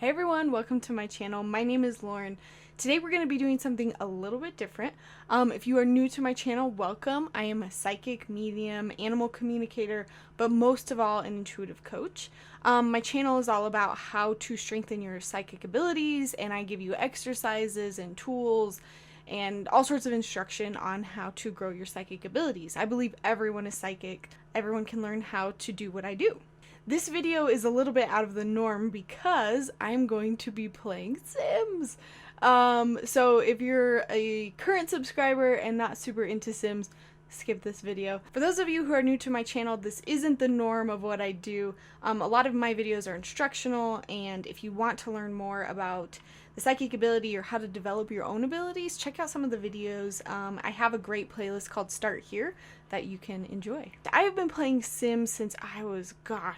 Hey everyone, welcome to my channel. My name is Lauren. Today we're going to be doing something a little bit different. If you are new to my channel, welcome. I am a psychic, medium, animal communicator, but most of all an intuitive coach. My channel is all about how to strengthen your psychic abilities, and I give you exercises and tools and all sorts of instruction on how to grow your psychic abilities. I believe everyone is psychic. Everyone can learn how to do what I do. This video is a little bit out of the norm because I'm going to be playing Sims. So if you're a current subscriber and not super into Sims, skip this video. For those of you who are new to my channel, this isn't the norm of what I do. A lot of my videos are instructional, and if you want to learn more about the psychic ability or how to develop your own abilities, check out some of the videos. I have a great playlist called Start Here that you can enjoy. I have been playing Sims since I was, I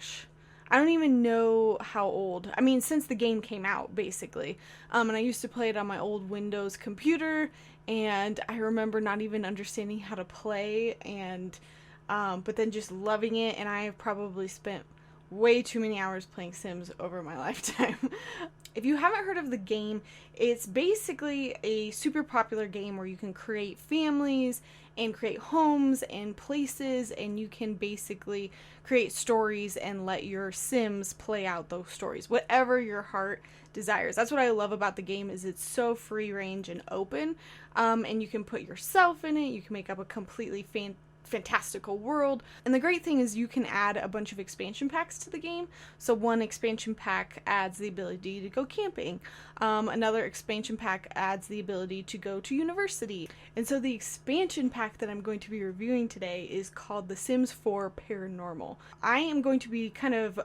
don't even know how old. I mean, since the game came out, basically. And I used to play it on my old Windows computer, and I remember not even understanding how to play, and but then just loving it, and I have probably spent way too many hours playing Sims over my lifetime. If you haven't heard of the game, it's basically a super popular game where you can create families and create homes and places, and you can basically create stories and let your Sims play out those stories, whatever your heart desires. That's what I love about the game, is it's so free range and open, and you can put yourself in it. You can make up a completely fantastical world, and the great thing is you can add a bunch of expansion packs to the game. So one expansion pack adds the ability to go camping, another expansion pack adds the ability to go to university, and so the expansion pack that I'm going to be reviewing today is called The Sims 4 Paranormal. I am going to be kind of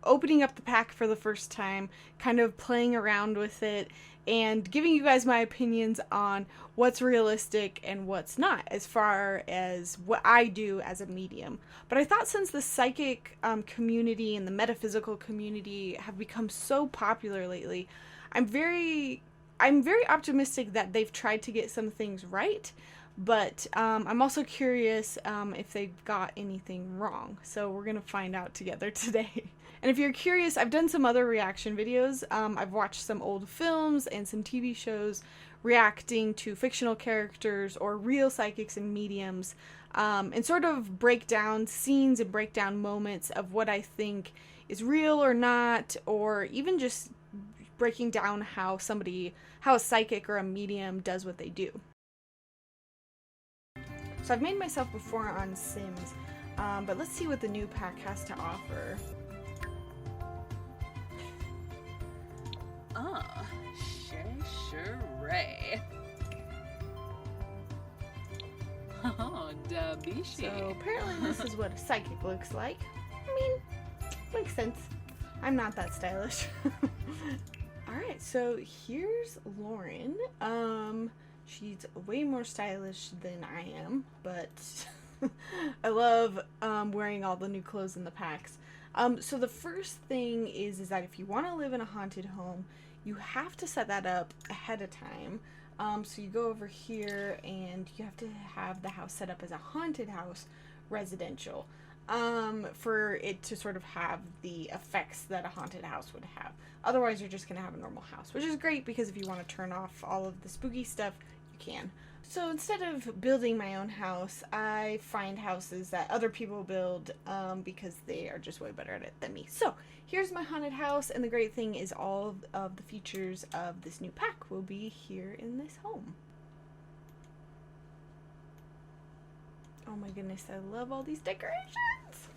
opening up the pack for the first time, kind of playing around with it, and giving you guys my opinions on what's realistic and what's not, as far as what I do as a medium. But I thought, since the psychic community and the metaphysical community have become so popular lately, I'm very optimistic that they've tried to get some things right, but I'm also curious if they've got anything wrong. So we're gonna find out together today. And if you're curious, I've done some other reaction videos. I've watched some old films and some TV shows reacting to fictional characters or real psychics and mediums, and sort of break down scenes and break down moments of what I think is real or not, or even just breaking down how a psychic or a medium does what they do. So I've made myself before on Sims, but let's see what the new pack has to offer. Shay. Oh, Dabishi. So apparently this is what a psychic looks like. I mean, makes sense. I'm not that stylish. Alright, so here's Lauryn. She's way more stylish than I am, but I love wearing all the new clothes in the packs. So the first thing is that if you want to live in a haunted home, you have to set that up ahead of time. So you go over here and you have to have the house set up as a haunted house residential, for it to sort of have the effects that a haunted house would have. Otherwise, you're just going to have a normal house, which is great because if you want to turn off all of the spooky stuff, you can. So instead of building my own house, I find houses that other people build, because they are just way better at it than me. So here's my haunted house, and the great thing is all of the features of this new pack will be here in this home. Oh my goodness, I love all these decorations!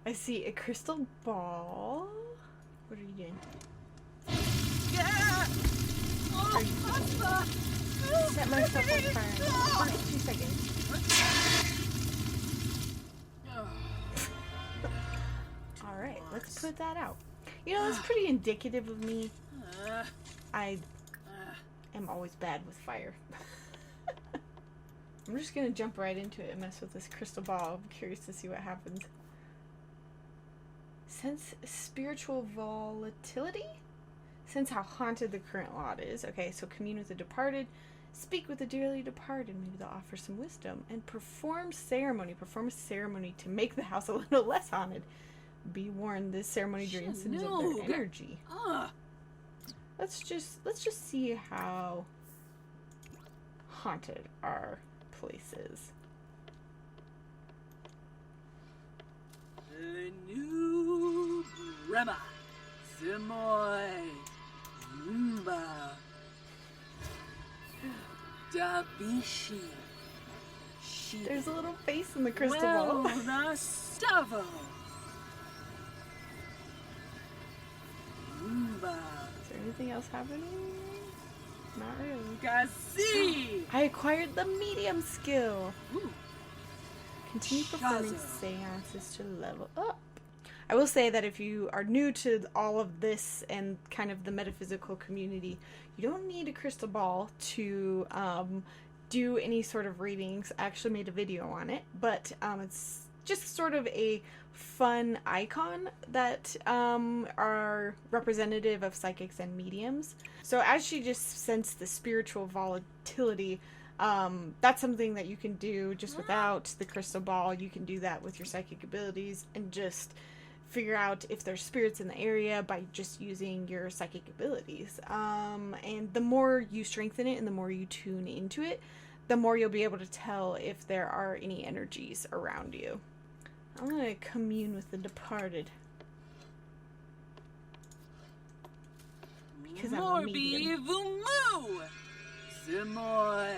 I see a crystal ball. What are you doing? Yeah! Oh, Set myself on fire in 2 seconds. Alright, let's put that out. You know, that's pretty indicative of me. I am always bad with fire. I'm just gonna jump right into it and mess with this crystal ball. I'm curious to see what happens. Sense spiritual volatility? Sense how haunted the current lot is. Okay, so commune with the departed. Speak with the dearly departed. Maybe they'll offer some wisdom. And perform ceremony. Perform a ceremony to make the house a little less haunted. be warned, this ceremony drains sims of their energy. Let's just see how haunted our place is. New Rema, Simoy, Rumba, Dabishi. There's a little face in the crystal ball. Nastavo. Rumba. Is there anything else happening? Not really. Gazi. I acquired the medium skill. Ooh. Continue performing seances to level up. I will say that if you are new to all of this and kind of the metaphysical community, you don't need a crystal ball to do any sort of readings. I actually made a video on it, but it's just sort of a fun icon that are representative of psychics and mediums. So as she just sensed the spiritual volatility, that's something that you can do just without the crystal ball. You can do that with your psychic abilities and just figure out if there's spirits in the area by just using your psychic abilities. And the more you strengthen it and the more you tune into it, the more you'll be able to tell if there are any energies around you. I'm going to commune with the departed. Because I'm a medium. Simoy.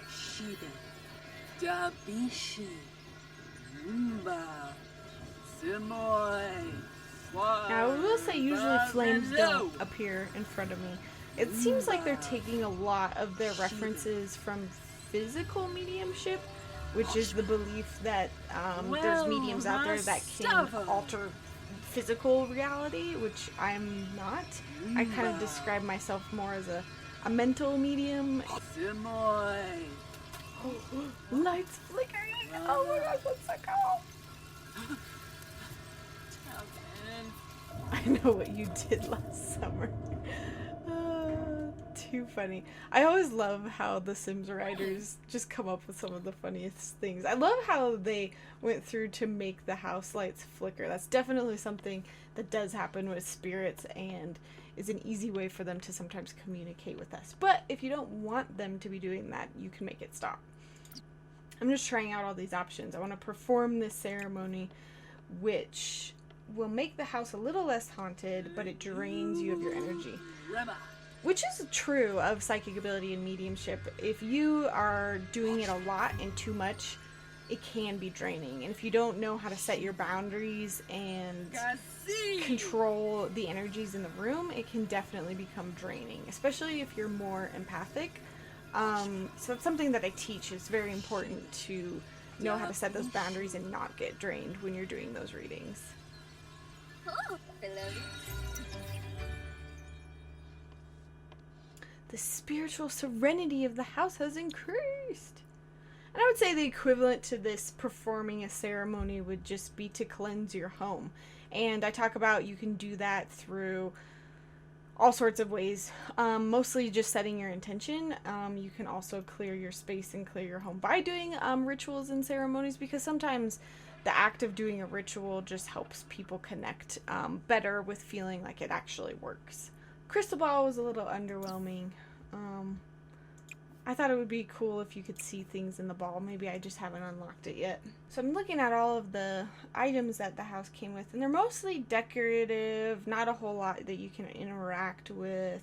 Shida. Dabishi. Rumba. Simoy. Now, I will say usually flames don't appear in front of me. It seems like they're taking a lot of their references from physical mediumship, which is the belief that there's mediums out there that can alter physical reality, which I'm not. I kind of describe myself more as a mental medium. Simoy. Oh, lights flickering. Oh my gosh, what's that called? I know what you did last summer. Too funny. I always love how the Sims writers just come up with some of the funniest things. I love how they went through to make the house lights flicker. That's definitely something that does happen with spirits and is an easy way for them to sometimes communicate with us. But if you don't want them to be doing that, you can make it stop. I'm just trying out all these options. I want to perform this ceremony, which will make the house a little less haunted, but it drains you of your energy. Which is true of psychic ability and mediumship. If you are doing it a lot and too much, it can be draining. And if you don't know how to set your boundaries and control the energies in the room, it can definitely become draining, especially if you're more empathic. So that's something that I teach. It's very important to know how to set those boundaries and not get drained when you're doing those readings. Oh, beloved. The spiritual serenity of the house has increased. And I would say the equivalent to this performing a ceremony would just be to cleanse your home. And I talk about you can do that through all sorts of ways. Mostly just setting your intention. You can also clear your space and clear your home by doing rituals and ceremonies, because sometimes the act of doing a ritual just helps people connect better with feeling like it actually works. Crystal ball was a little underwhelming. I thought it would be cool if you could see things in the ball. Maybe I just haven't unlocked it yet. So I'm looking at all of the items that the house came with, and they're mostly decorative, not a whole lot that you can interact with.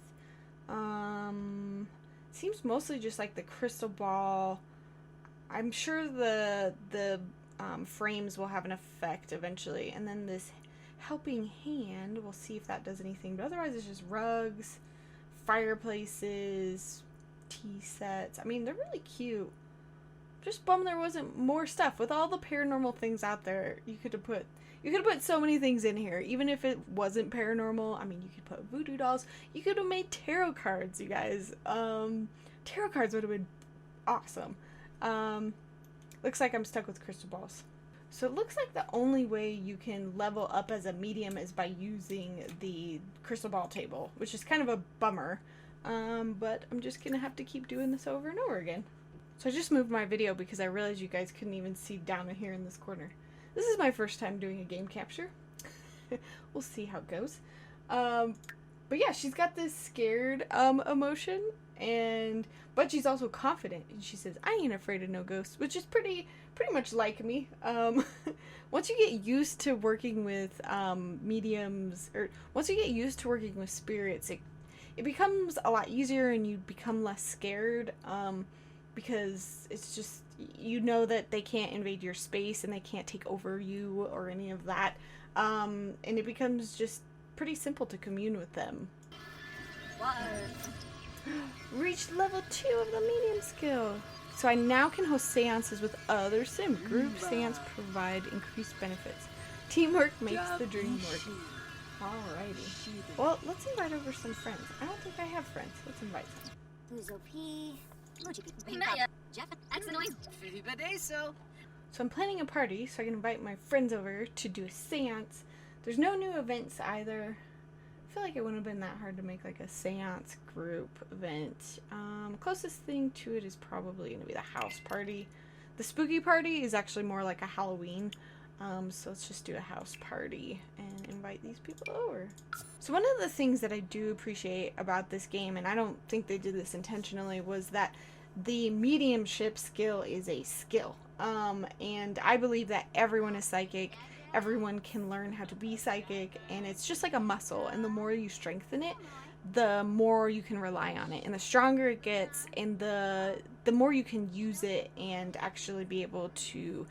Seems mostly just like the crystal ball. I'm sure the frames will have an effect eventually, and then this helping hand, we'll see if that does anything, but otherwise it's just rugs, fireplaces, tea sets. I mean, they're really cute. Just bummed there wasn't more stuff. With all the paranormal things out there, you could have put so many things in here. Even if it wasn't paranormal, I mean, you could put voodoo dolls. You could have made tarot cards, you guys. Tarot cards would have been awesome. Looks like I'm stuck with crystal balls. So it looks like the only way you can level up as a medium is by using the crystal ball table, which is kind of a bummer. But I'm just going to have to keep doing this over and over again. So I just moved my video because I realized you guys couldn't even see down in here in this corner. This is my first time doing a game capture. We'll see how it goes. But yeah, she's got this scared emotion, but she's also confident. And she says, "I ain't afraid of no ghosts," which is pretty much like me. Once you get used to working with mediums, or once you get used to working with spirits, it becomes a lot easier, and you become less scared. Because it's just, you know that they can't invade your space and they can't take over you or any of that. And it becomes just pretty simple to commune with them. Reached level 2 of the medium skill. So I now can host seances with other sim. Group seance provide increased benefits. Teamwork makes the dream work. Alrighty. Well, let's invite over some friends. I don't think I have friends. Let's invite them. So I'm planning a party so I can invite my friends over to do a seance. There's no new events either. I feel like it wouldn't have been that hard to make like a seance group event. Closest thing to it is probably going to be the house party. The spooky party is actually more like a Halloween. So let's just do a house party and invite these people over. So one of the things that I do appreciate about this game, and I don't think they did this intentionally, was that the mediumship skill is a skill. And I believe that everyone is psychic. Everyone can learn how to be psychic, and it's just like a muscle, and the more you strengthen it, the more you can rely on it, and the stronger it gets, and the more you can use it and actually be able to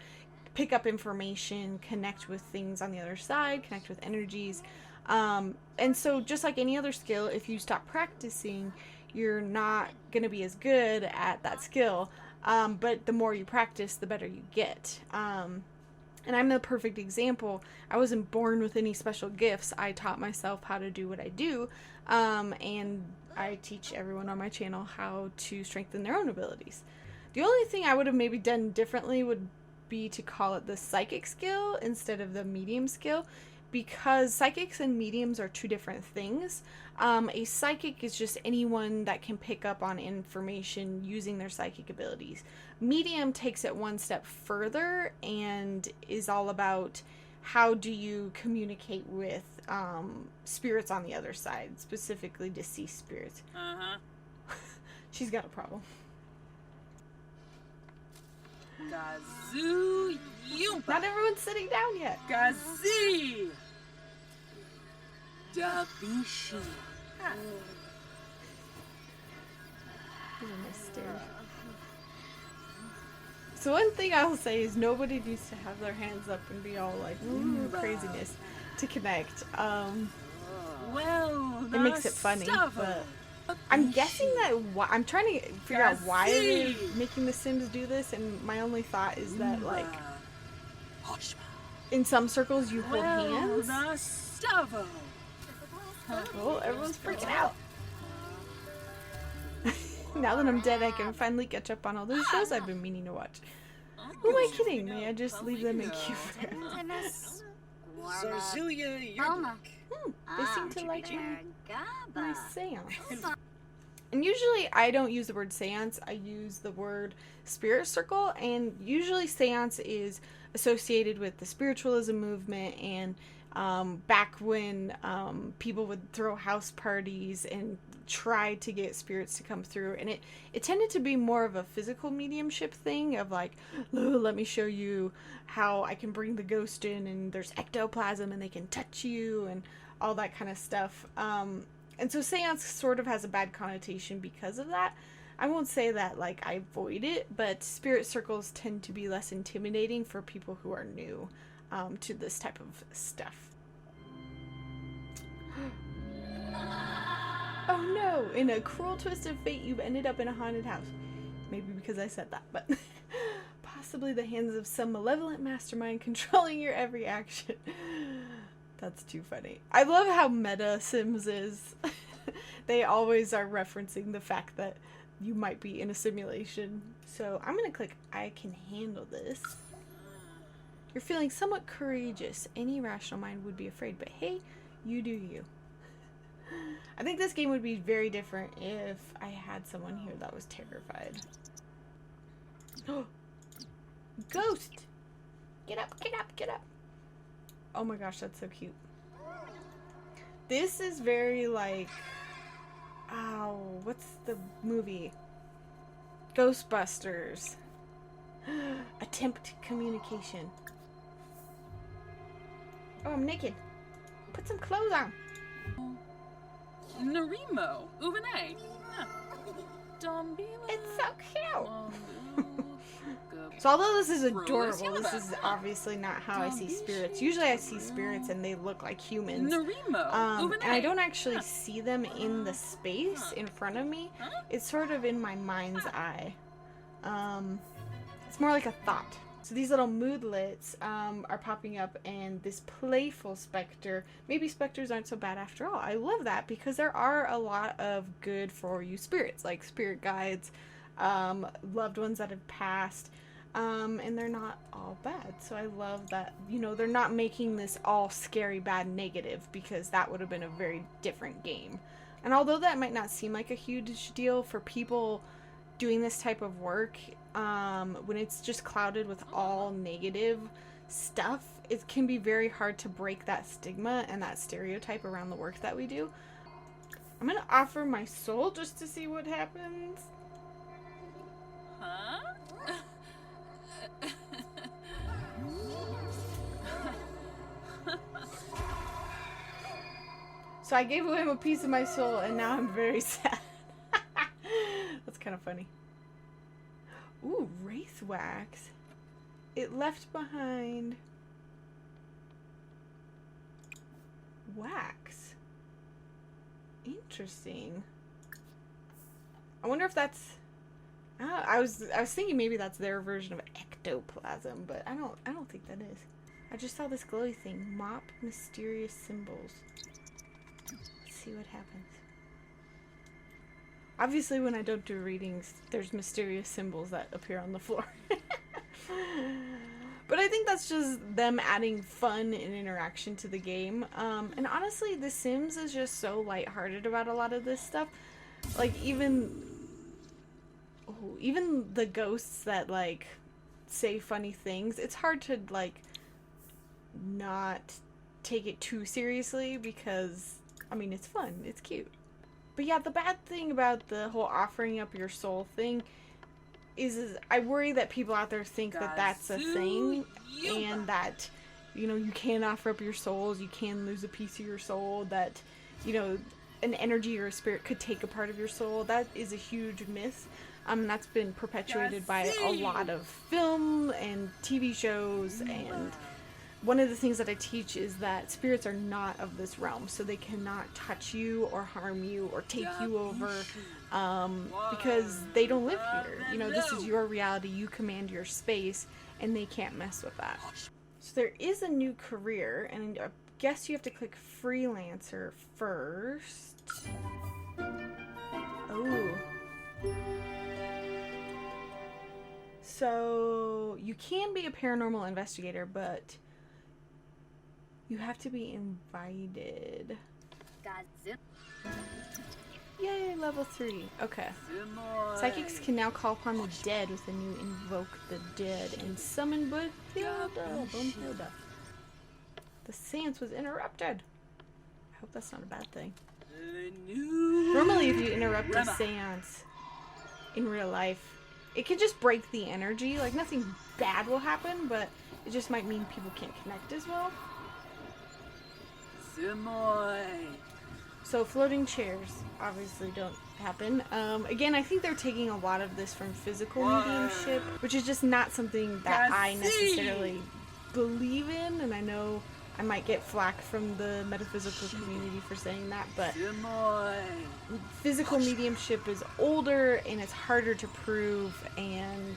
pick up information, connect with things on the other side, connect with energies. And so just like any other skill, if you stop practicing, you're not going to be as good at that skill. But the more you practice, the better you get. And I'm the perfect example. I wasn't born with any special gifts. I taught myself how to do what I do. And I teach everyone on my channel how to strengthen their own abilities. The only thing I would have maybe done differently would be to call it the psychic skill instead of the medium skill, because psychics and mediums are two different things. A psychic is just anyone that can pick up on information using their psychic abilities. Medium takes it one step further and is all about how do you communicate with spirits on the other side, specifically deceased spirits. She's got a problem. Gazoo Yumpa. Not everyone's sitting down yet. Gazee. Dabishi. These are my stairs. So one thing I'll say is nobody needs to have their hands up and be all like, ooh, craziness to connect. Well, it makes it funny, but I'm guessing that I'm trying to figure out why they're making the Sims do this, and my only thought is that, like, in some circles you hold hands. Oh, everyone's freaking out. Now that I'm dead, I can finally catch up on all those shows I've been meaning to watch. Who am I kidding? May I just leave them in queue forever? They seem to like my seance. And usually I don't use the word seance, I use the word spirit circle, and usually seance is associated with the spiritualism movement, and back when people would throw house parties and try to get spirits to come through, and it tended to be more of a physical mediumship thing of like, let me show you how I can bring the ghost in, and there's ectoplasm and they can touch you and all that kind of stuff. And so seance sort of has a bad connotation because of that. I won't say that like I avoid it, but spirit circles tend to be less intimidating for people who are new to this type of stuff. Oh no, in a cruel twist of fate, you've ended up in a haunted house. Maybe because I said that, but possibly the hands of some malevolent mastermind controlling your every action. That's too funny. I love how meta Sims is. They always are referencing the fact that you might be in a simulation. So I'm going to click I can handle this. You're feeling somewhat courageous. Any rational mind would be afraid, but hey, you do you. I think this game would be very different if I had someone here that was terrified. Ghost! Get up, get up, get up. Oh my gosh, that's so cute. This is very like... Oh, what's the movie? Ghostbusters. Attempt communication. Oh, I'm naked. Put some clothes on. Narimo. Uvene. It's so cute. So although this is adorable, this is obviously not how I see spirits. Usually I see spirits and they look like humans. And I don't actually see them in the space in front of me. It's sort of in my mind's eye. It's more like a thought. So these little moodlets are popping up, and this playful specter. Maybe specters aren't so bad after all. I love that because there are a lot of good for you spirits, like spirit guides, loved ones that have passed, and they're not all bad. So I love that, you know, they're not making this all scary, bad, negative, because that would have been a very different game. And although that might not seem like a huge deal for people doing this type of work, when it's just clouded with all negative stuff, it can be very hard to break that stigma and that stereotype around the work that we do. I'm gonna offer my soul just to see what happens. Huh? So I gave him a piece of my soul, and now I'm very sad. That's kind of funny. Ooh, wraith wax. It left behind wax. Interesting. I wonder if that's... I was thinking maybe that's their version of ectoplasm, but I don't think that is. I just saw this glowy thing. Mop mysterious symbols. Let's see what happens. Obviously, when I don't do readings, there's mysterious symbols that appear on the floor. But I think that's just them adding fun and interaction to the game. And honestly, The Sims is just so lighthearted about a lot of this stuff. Like, even the ghosts that, like, say funny things, it's hard to, like, not take it too seriously because, I mean, it's fun. It's cute. But yeah, the bad thing about the whole offering up your soul thing is I worry that people out there think that that's a thing, and that, you know, you can offer up your souls, you can lose a piece of your soul, that, you know, an energy or a spirit could take a part of your soul. That is a huge myth. That's been perpetuated by a lot of film and TV shows, and one of the things that I teach is that spirits are not of this realm, so they cannot touch you or harm you or take you over, because they don't live here. You know, this is your reality, you command your space, and they can't mess with that. So there is a new career, and I guess you have to click Freelancer first. Oh. So you can be a paranormal investigator, but you have to be invited. Yay, level 3. Okay. Psychics can now call upon the dead with a new Invoke the Dead and Summon Bunhilda. The seance was interrupted. I hope that's not a bad thing. Normally, if you interrupt a seance in real life, it could just break the energy. Like, nothing bad will happen, but it just might mean people can't connect as well. So floating chairs obviously don't happen. Again, I think they're taking a lot of this from physical mediumship, which is just not something that I necessarily believe in, and I know I might get flack from the metaphysical community for saying that, but physical mediumship is older and it's harder to prove, and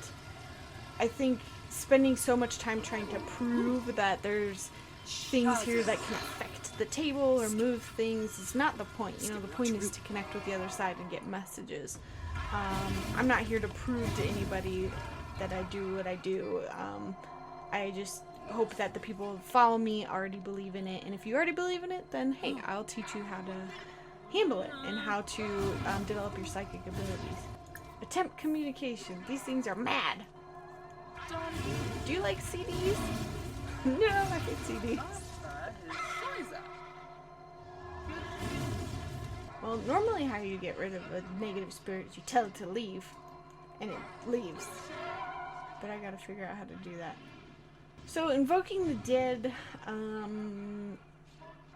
I think spending so much time trying to prove that there's things here that can affect the table or move things is not the point. You know, the point is to connect with the other side and get messages. I'm not here to prove to anybody that I do what I do. I just hope that the people who follow me already believe in it, and if you already believe in it, then hey, I'll teach you how to handle it and how to develop your psychic abilities. Attempt communication. These things are mad. Do you like CDs? No, I hate CDs. Well, normally how you get rid of a negative spirit is you tell it to leave, and it leaves. But I gotta figure out how to do that. So invoking the dead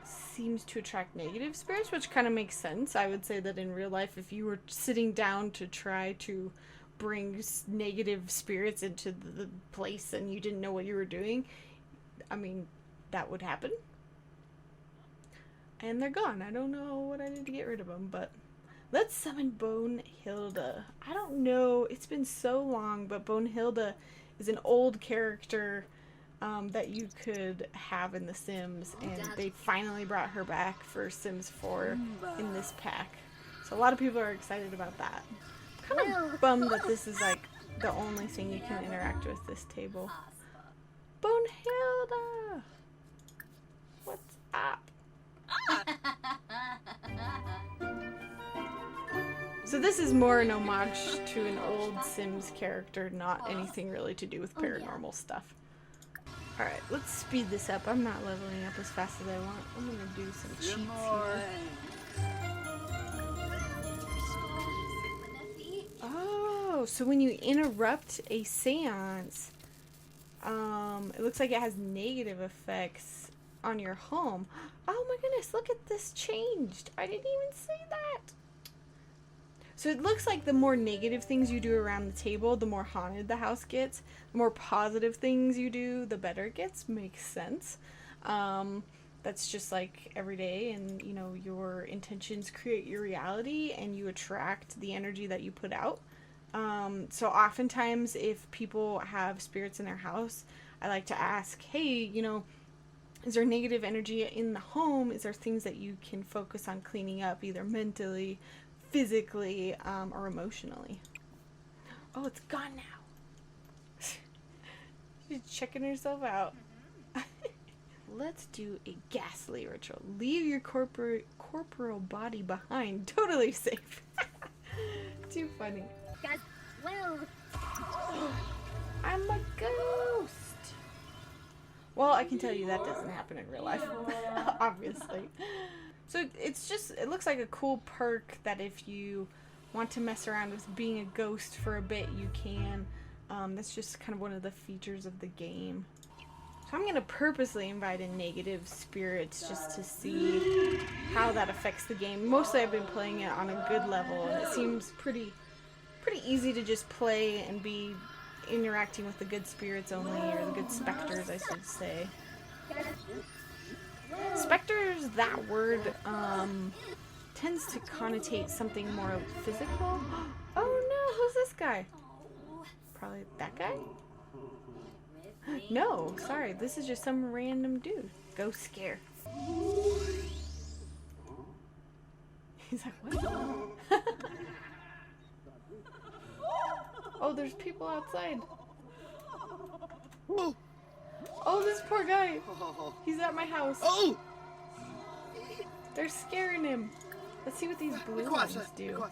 seems to attract negative spirits, which kind of makes sense. I would say that in real life, if you were sitting down to try to bring negative spirits into the place and you didn't know what you were doing, I mean, that would happen. And they're gone. I don't know what I did to get rid of them, but let's summon Bone Hilda. I don't know. It's been so long, but Bone Hilda is an old character that you could have in The Sims, and they finally brought her back for Sims 4 in this pack. So a lot of people are excited about that. I'm kind of bummed that this is like the only thing you can interact with this table. Bone Hilda! What's up? So this is more an homage to an old Sims character, not anything really to do with paranormal stuff. Alright, let's speed this up. I'm not leveling up as fast as I want. I'm gonna do some cheats here. Oh, so when you interrupt a seance, it looks like it has negative effects on your home. Oh my goodness, look at this changed. I didn't even see that. So it looks like the more negative things you do around the table, the more haunted the house gets. The more positive things you do, the better it gets. Makes sense. That's just like every day, and you know, your intentions create your reality and you attract the energy that you put out. So oftentimes if people have spirits in their house, I like to ask, hey, you know, is there negative energy in the home? Is there things that you can focus on cleaning up, either mentally, physically, or emotionally? Oh, it's gone now. She's checking herself out. Let's do a ghastly ritual. Leave your corporal body behind. Totally safe. Too funny. I'm a ghost. Well, I can tell you that doesn't happen in real life, obviously. So it looks like a cool perk that if you want to mess around with being a ghost for a bit, you can. That's just kind of one of the features of the game. So I'm going to purposely invite in negative spirits just to see how that affects the game. Mostly I've been playing it on a good level, and it seems pretty easy to just play and be interacting with the good spirits only, or the good specters, I should say. Specters, that word, tends to connotate something more physical. Oh no, who's this guy? Probably that guy? No, sorry, this is just some random dude. Go scare. He's like, what? Oh, there's people outside. Oh, this poor guy. He's at my house. Oh! They're scaring him. Let's see what these blue ones do.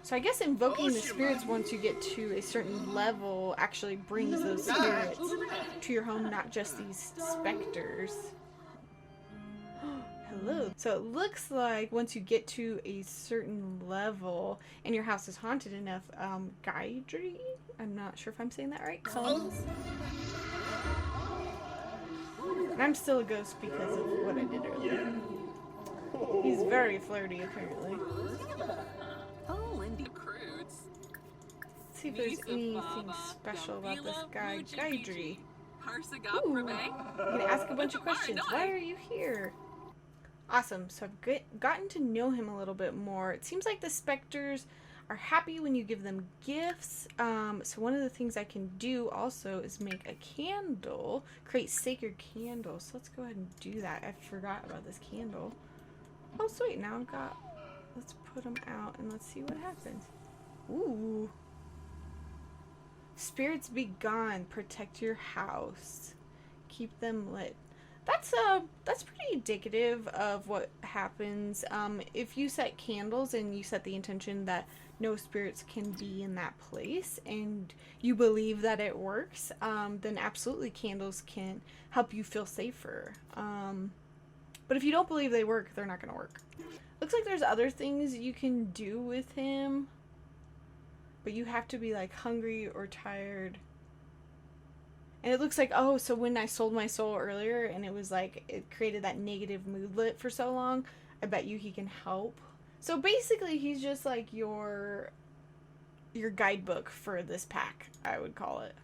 So I guess invoking the spirits once you get to a certain level actually brings those spirits to your home, not just these specters. Hello. So it looks like once you get to a certain level and your house is haunted enough, Gaidri? I'm not sure if I'm saying that right. Comes. And I'm still a ghost because of what I did earlier. He's very flirty, apparently. Oh, Lindy Crudes. Let's see if there's anything special about this guy, Gaidri. Ooh, I'm gonna ask a bunch of questions. Why are you here? Awesome. So I've gotten to know him a little bit more. It seems like the specters are happy when you give them gifts. So one of the things I can do also is make a candle, create sacred candles. So let's go ahead and do that. I forgot about this candle. Oh, sweet. Now I've got, let's put them out and let's see what happens. Ooh. Spirits be gone. Protect your house. Keep them lit. That's pretty indicative of what happens if you set candles and you set the intention that no spirits can be in that place and you believe that it works, then absolutely candles can help you feel safer. But if you don't believe they work, they're not going to work. Looks like there's other things you can do with him, but you have to be like hungry or tired. And it looks like, oh, so when I sold my soul earlier and it was like, it created that negative moodlet for so long, I bet you he can help. So basically he's just like your guidebook for this pack, I would call it.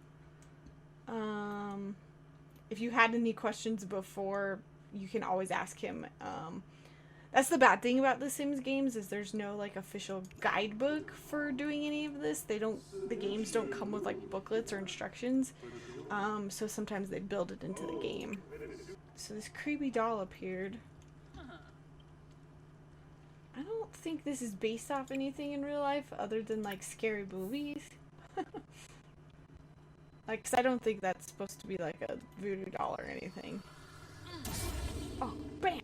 If you had any questions before, you can always ask him. That's the bad thing about the Sims games, is there's no like official guidebook for doing any of this. The games don't come with like booklets or instructions. So sometimes they build it into the game. So this creepy doll appeared. I don't think this is based off anything in real life other than like scary movies. Like, 'cause I don't think that's supposed to be like a voodoo doll or anything. Oh, bam!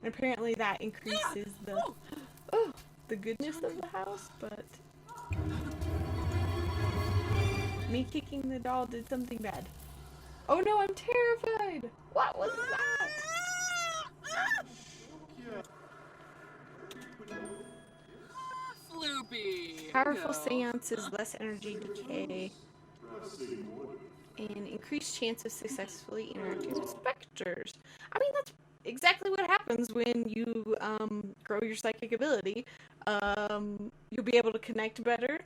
And apparently that increases the goodness of the house, but me kicking the doll did something bad. Oh no, I'm terrified! What was that? Floopy. Powerful seances, less energy decay, and increased chance of successfully interacting with specters. I mean, that's exactly what happens when you grow your psychic ability. You'll be able to connect better.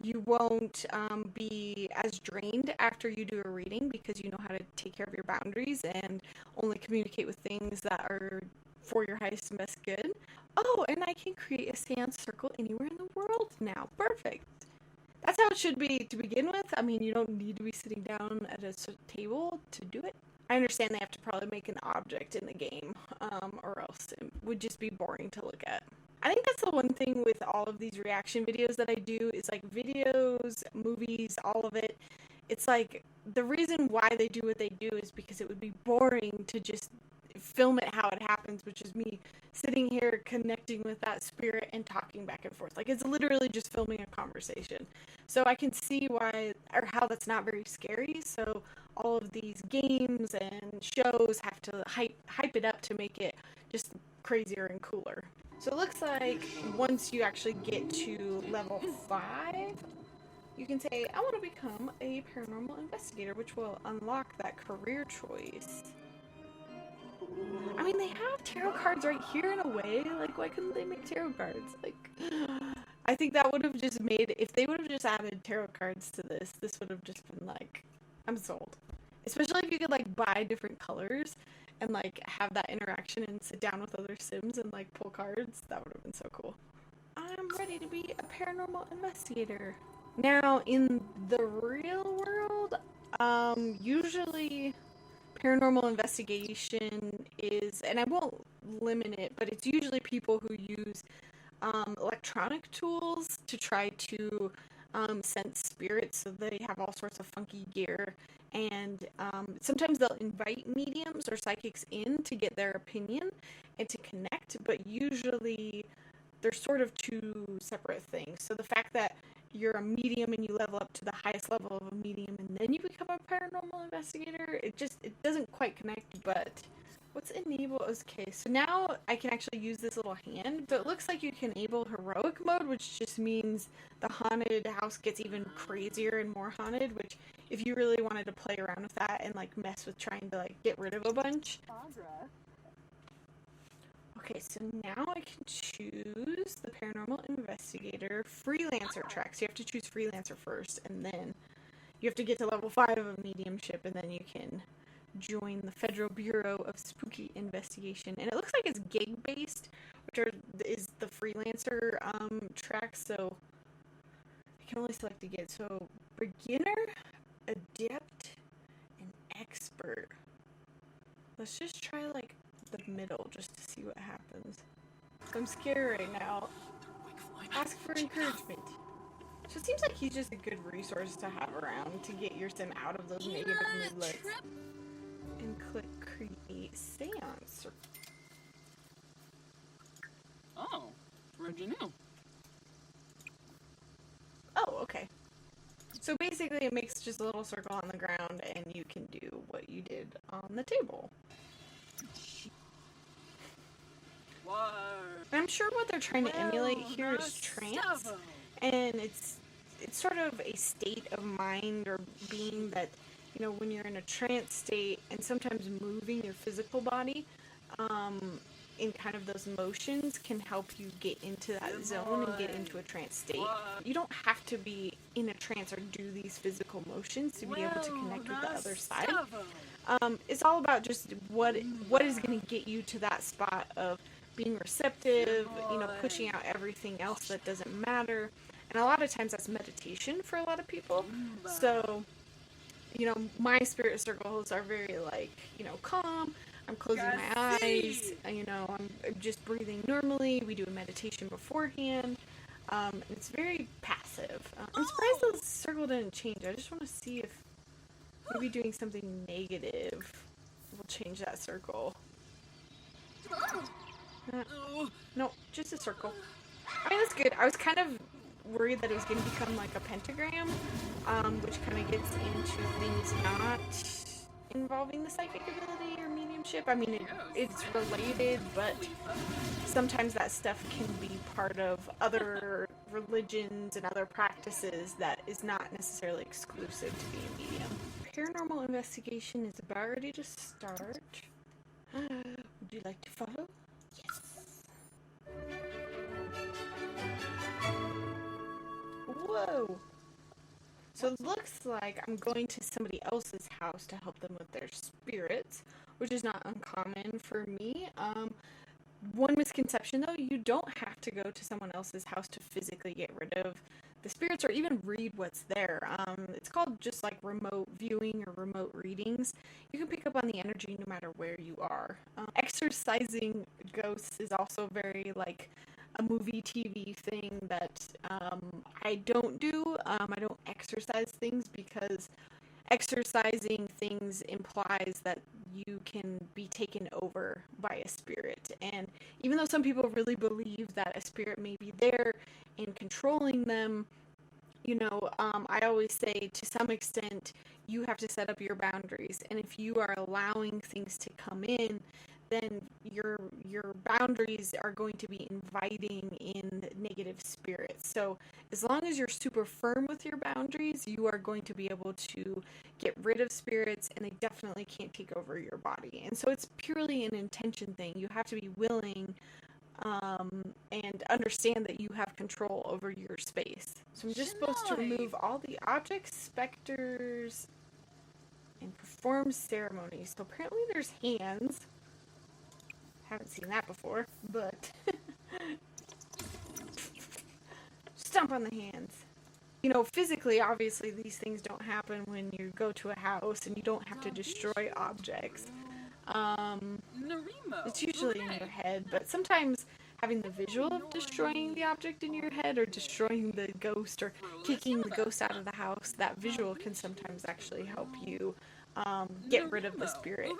You won't be as drained after you do a reading because you know how to take care of your boundaries and only communicate with things that are for your highest and best good. Oh, and I can create a seance circle anywhere in the world now. Perfect. That's how it should be to begin with. I mean, you don't need to be sitting down at a table to do it. I understand they have to probably make an object in the game, or else it would just be boring to look at. I think that's the one thing with all of these reaction videos that I do is like videos, movies, all of it. It's like the reason why they do what they do is because it would be boring to just film it how it happens, which is me sitting here connecting with that spirit and talking back and forth. Like, it's literally just filming a conversation. So I can see why, or how that's not very scary. So all of these games and shows have to hype it up to make it just crazier and cooler. So it looks like once you actually get to level 5, you can say, I want to become a paranormal investigator, which will unlock that career choice. I mean, they have tarot cards right here in a way. Like, why couldn't they make tarot cards? Like, I think that would have just made, if they would have just added tarot cards to this would have just been like, I'm sold. Especially if you could, like, buy different colors and, like, have that interaction and sit down with other Sims and, like, pull cards. That would have been so cool. I'm ready to be a paranormal investigator. Now, in the real world, usually paranormal investigation is, and I won't limit it, but it's usually people who use electronic tools to try to sense spirits. So they have all sorts of funky gear, and sometimes they'll invite mediums or psychics in to get their opinion and to connect, but usually they're sort of two separate things. So the fact that you're a medium and you level up to the highest level of a medium and then you become a paranormal investigator, it doesn't quite connect. But what's enable? Okay, so now I can actually use this little hand, but it looks like you can enable heroic mode, which just means the haunted house gets even crazier and more haunted, which if you really wanted to play around with that and like mess with trying to like get rid of a bunch. Okay, so now I can choose the Paranormal Investigator Freelancer track. So you have to choose Freelancer first, and then you have to get to level 5 of mediumship, and then you can join the Federal Bureau of Spooky Investigation. And it looks like it's gig-based, which is the Freelancer track, so I can only select a gig. So Beginner, Adept, and Expert. Let's just try, like, the middle just to see what happens. I'm scared right now. Ask for encouragement. So it seems like he's just a good resource to have around to get your sim out of those negative moodlets. And click create seance. Oh, where'd you know? So basically it makes just a little circle on the ground and you can do what you did on the table. Whoa. And I'm sure what they're trying to emulate here is trance. And it's sort of a state of mind or being that, you know, when you're in a trance state and sometimes moving your physical body in kind of those motions can help you get into that zone and get into a trance state. You don't have to be in a trance or do these physical motions to be able to connect with the other side. It's all about just what is going to get you to that spot of being receptive, you know, pushing out everything else that doesn't matter. And a lot of times that's meditation for a lot of people. So, you know, my spirit circles are very like, you know, calm. I'm closing my eyes, you know, I'm just breathing normally. We do a meditation beforehand. It's very passive. I'm surprised the circle didn't change. I just want to see if maybe doing something negative will change that circle. No, just a circle. I mean, that's good. I was kind of worried that it was going to become like a pentagram, which kind of gets into things not involving the psychic ability or mediumship. I mean, it's related, but sometimes that stuff can be part of other religions and other practices that is not necessarily exclusive to being a medium. Paranormal investigation is about ready to start. Would you like to follow? Yes. Whoa. So it looks like I'm going to somebody else's house to help them with their spirits, which is not uncommon for me. One misconception though, you don't have to go to someone else's house to physically get rid of the spirits or even read what's there. It's called just like remote viewing or remote readings. You can pick up on the energy no matter where you are. Exorcising ghosts is also very like a movie TV thing that I don't do. I don't exercise things because exercising things implies that you can be taken over by a spirit. And even though some people really believe that a spirit may be there and controlling them, you know, I always say to some extent you have to set up your boundaries. And if you are allowing things to come in, then your boundaries are going to be inviting in negative spirits. So as long as you're super firm with your boundaries, you are going to be able to get rid of spirits, and they definitely can't take over your body. And so it's purely an intention thing. You have to be willing and understand that you have control over your space. So I'm just supposed to remove all the objects, specters, and perform ceremonies. So apparently there's hands. Haven't seen that before, but stomp on the hands. You know, physically, obviously, these things don't happen when you go to a house and you don't have to destroy objects. It's usually in your head, but sometimes having the visual of destroying the object in your head or destroying the ghost or kicking the ghost out of the house, that visual can sometimes actually help you get rid of the spirit.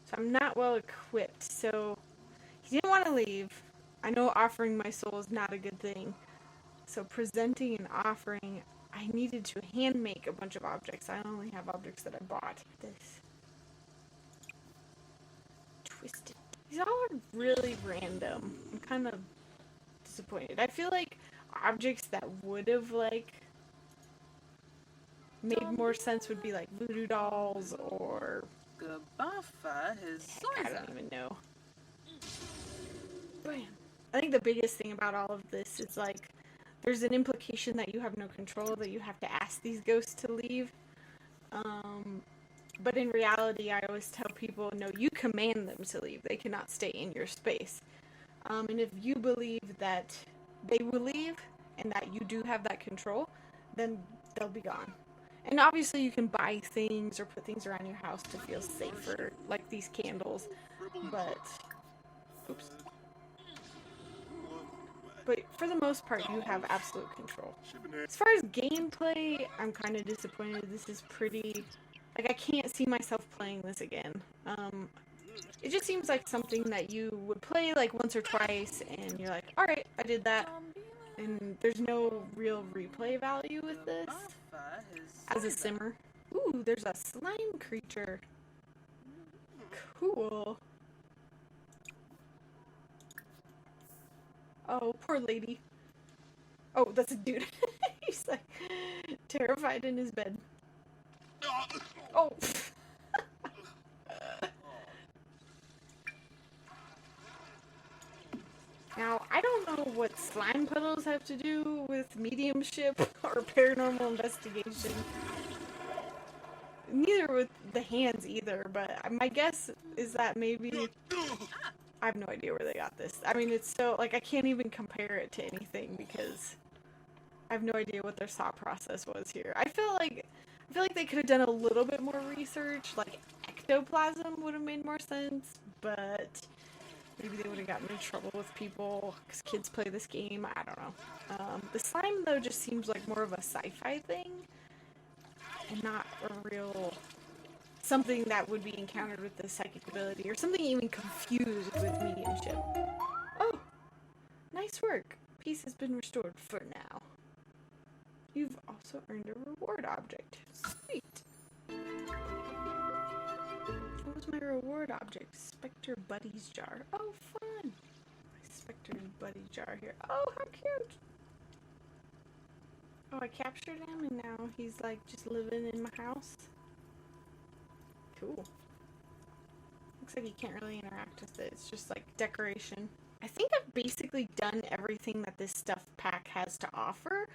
So I'm not well equipped, so he didn't want to leave. I know offering my soul is not a good thing. So presenting an offering, I needed to hand make a bunch of objects. I only have objects that I bought. This. Twisted. These all are really random. I'm kind of disappointed. I feel like objects that would have, like, made more sense would be like voodoo dolls or... I don't even know. Bam. I think the biggest thing about all of this is like there's an implication that you have no control, that you have to ask these ghosts to leave. But in reality, I always tell people, no, you command them to leave. They cannot stay in your space. And if you believe that they will leave and that you do have that control, then they'll be gone. And obviously you can buy things or put things around your house to feel safer, like these candles, but, oops. But for the most part, you have absolute control. As far as gameplay, I'm kind of disappointed. This is pretty, like, I can't see myself playing this again. It just seems like something that you would play like once or twice and you're like, alright, I did that. And there's no real replay value with this as a simmer. Ooh, there's a slime creature. Cool. Oh, poor lady. Oh, that's a dude. He's like terrified in his bed. Oh. Now, I don't know what slime puddles have to do with mediumship or paranormal investigation. Neither with the hands either, but my guess is that maybe... I have no idea where they got this. I mean, it's so... like, I can't even compare it to anything because I have no idea what their thought process was here. I feel like they could have done a little bit more research. Like, ectoplasm would have made more sense, but... maybe they would have gotten in trouble with people because kids play this game. I don't know. The slime, though, just seems like more of a sci-fi thing and not a real something that would be encountered with the psychic ability or something even confused with mediumship. Oh, nice work. Peace has been restored for now. You've also earned a reward object. Sweet. What was my reward object? Spectre Buddy's jar. Oh, fun! Spectre Buddy jar here. Oh, how cute! Oh, I captured him and now he's like just living in my house. Cool. Looks like you can't really interact with it. It's just like decoration. I think I've basically done everything that this stuff pack has to offer.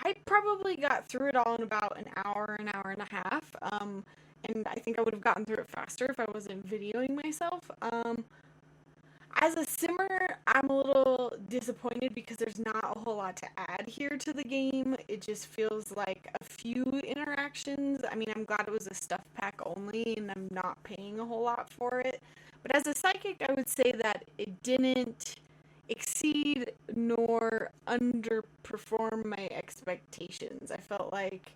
I probably got through it all in about an hour and a half. And I think I would have gotten through it faster if I wasn't videoing myself. As a simmer, I'm a little disappointed because there's not a whole lot to add here to the game. It just feels like a few interactions. I mean, I'm glad it was a stuff pack only and I'm not paying a whole lot for it. But as a psychic, I would say that it didn't exceed nor underperform my expectations. I felt like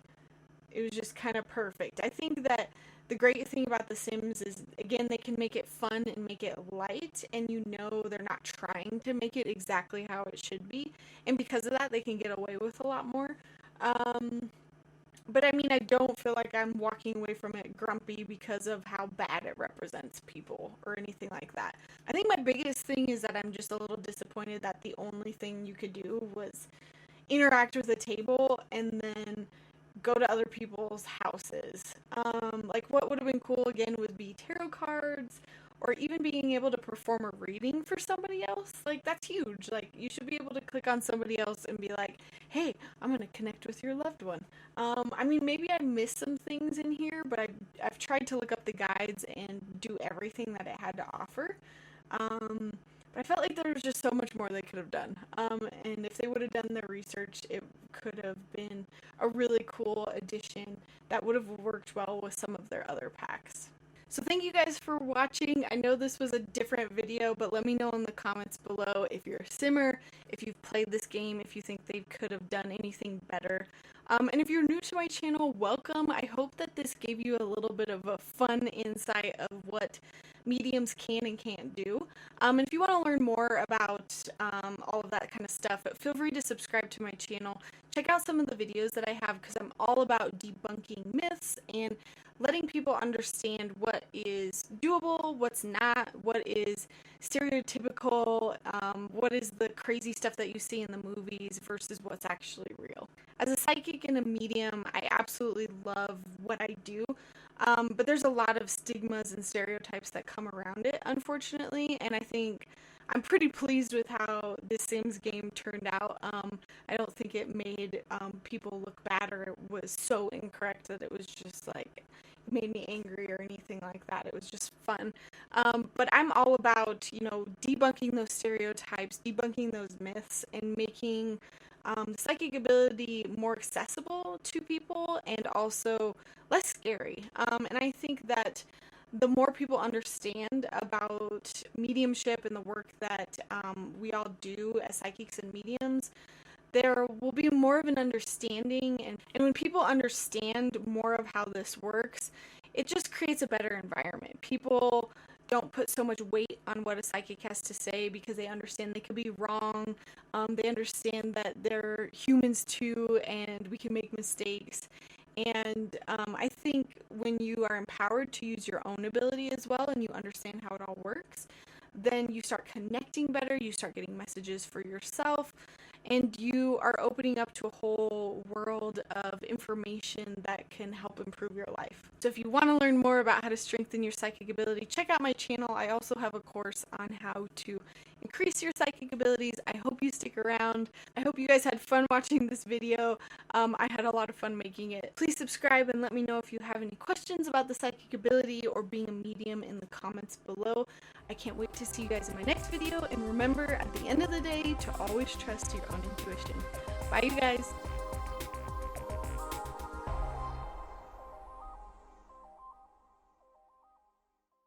it was just kind of perfect. I think that the great thing about The Sims is, again, they can make it fun and make it light, and you know they're not trying to make it exactly how it should be, and because of that, they can get away with a lot more. But I mean, I don't feel like I'm walking away from it grumpy because of how bad it represents people or anything like that. I think my biggest thing is that I'm just a little disappointed that the only thing you could do was interact with a table and then go to other people's houses. Like what would have been cool again would be tarot cards or even being able to perform a reading for somebody else. Like that's huge. Like you should be able to click on somebody else and be like, hey, I'm going to connect with your loved one. I mean, maybe I missed some things in here, but I've tried to look up the guides and do everything that it had to offer. But I felt like there was just so much more they could have done. And if they would have done their research, it could have been a really cool addition that would have worked well with some of their other packs. So thank you guys for watching. I know this was a different video, but let me know in the comments below if you're a simmer, if you've played this game, if you think they could have done anything better. And if you're new to my channel, welcome. I hope that this gave you a little bit of a fun insight of what mediums can and can't do. And if you want to learn more about all of that kind of stuff, feel free to subscribe to my channel. Check out some of the videos that I have because I'm all about debunking myths and letting people understand what is doable, what's not, what is stereotypical, what is the crazy stuff that you see in the movies versus what's actually real. As a psychic and a medium, I absolutely love what I do, but there's a lot of stigmas and stereotypes that come around it, unfortunately, and I think I'm pretty pleased with how this Sims game turned out. I don't think it made people look bad or it was so incorrect that it was just like, it made me angry or anything like that. It was just fun. But I'm all about, you know, debunking those stereotypes, debunking those myths, and making the psychic ability more accessible to people and also less scary. And I think that the more people understand about mediumship and the work that we all do as psychics and mediums, there will be more of an understanding, and when people understand more of how this works, it just creates a better environment. People don't put so much weight on what a psychic has to say because they understand they could be wrong. They understand that they're humans too and we can make mistakes. And I think when you are empowered to use your own ability as well and you understand how it all works, then you start connecting better, you start getting messages for yourself, and you are opening up to a whole world of information that can help improve your life. So if you want to learn more about how to strengthen your psychic ability, check out my channel. I also have a course on how to increase your psychic abilities. I hope you stick around. I hope you guys had fun watching this video. I had a lot of fun making it. Please subscribe and let me know if you have any questions about the psychic ability or being a medium in the comments below. I can't wait to see you guys in my next video, and remember, at the end of the day, to always trust your own intuition. Bye, you guys.